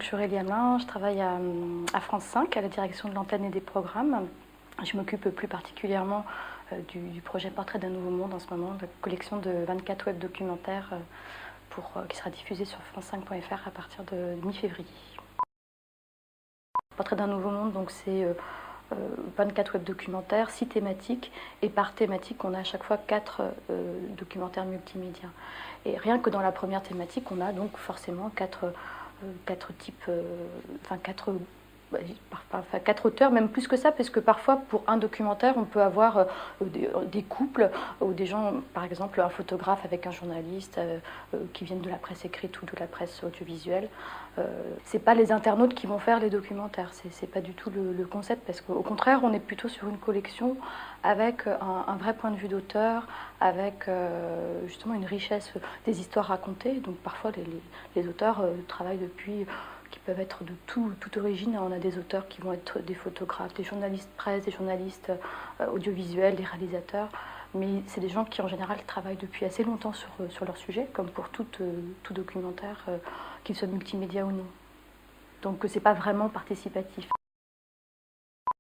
Je suis Aurélie Hamelin, je travaille à France 5, à la direction de l'antenne et des programmes. Je m'occupe plus particulièrement du projet Portrait d'un nouveau monde en ce moment, de la collection de 24 web documentaires qui sera diffusée sur france5.fr à partir de mi-février. Portrait d'un nouveau monde, donc c'est 24 web documentaires, 6 thématiques, et par thématique, on a à chaque fois 4 documentaires multimédia. Et rien que dans la première thématique, on a donc forcément 4 auteurs, même plus que ça, parce que parfois pour un documentaire on peut avoir des couples ou des gens, par exemple un photographe avec un journaliste qui viennent de la presse écrite ou de la presse audiovisuelle. C'est pas les internautes qui vont faire les documentaires, c'est pas du tout le concept, parce qu'au contraire on est plutôt sur une collection avec un vrai point de vue d'auteur, avec justement une richesse des histoires racontées. Donc parfois les auteurs travaillent qui peuvent être de toute origine. On a des auteurs qui vont être des photographes, des journalistes presse, des journalistes audiovisuels, des réalisateurs. Mais c'est des gens qui en général travaillent depuis assez longtemps sur leur sujet, comme pour tout documentaire, qu'il soit multimédia ou non. Donc c'est pas vraiment participatif.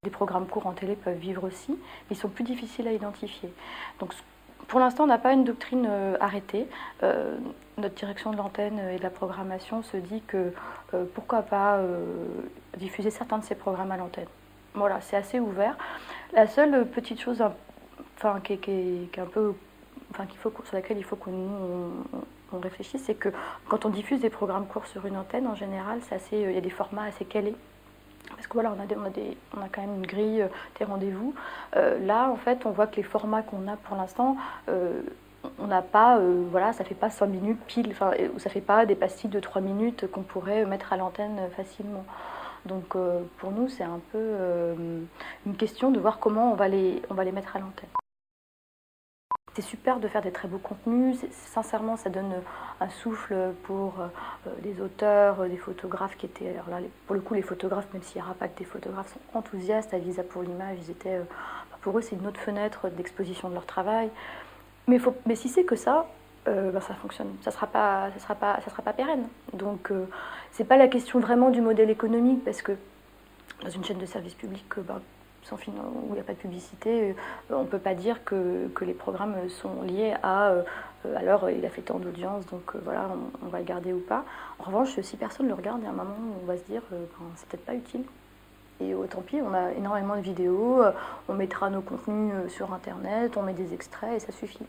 Les programmes courts en télé peuvent vivre aussi, mais ils sont plus difficiles à identifier. Donc pour l'instant, on n'a pas une doctrine arrêtée. Notre direction de l'antenne et de la programmation se dit que pourquoi pas diffuser certains de ces programmes à l'antenne. Voilà, c'est assez ouvert. La seule petite chose sur laquelle il faut que on réfléchisse, c'est que quand on diffuse des programmes courts sur une antenne, en général, il y a des formats assez calés. Parce que voilà, on a quand même une grille des rendez-vous. Là, en fait, on voit que les formats qu'on a pour l'instant, on n'a pas, voilà, ça fait pas 5 minutes pile, ou ça fait pas des pastilles de 3 minutes qu'on pourrait mettre à l'antenne facilement. Donc pour nous, c'est un peu une question de voir comment on va les mettre à l'antenne. C'est super de faire des très beaux contenus, sincèrement ça donne un souffle pour les auteurs, des photographes qui étaient, alors là pour le coup les photographes, même s'il n'y aura pas que des photographes, sont enthousiastes à Visa pour l'image, pour eux c'est une autre fenêtre d'exposition de leur travail, mais si c'est que ça, ça fonctionne, ça sera pas pérenne, donc c'est pas la question vraiment du modèle économique, parce que dans une chaîne de service public, où il n'y a pas de publicité, on ne peut pas dire que les programmes sont liés à alors il a fait tant d'audience, donc voilà, on va le garder ou pas. En revanche, si personne ne le regarde, il y a un moment où on va se dire c'est peut-être pas utile. Et tant pis, on a énormément de vidéos, on mettra nos contenus sur internet, on met des extraits et ça suffit.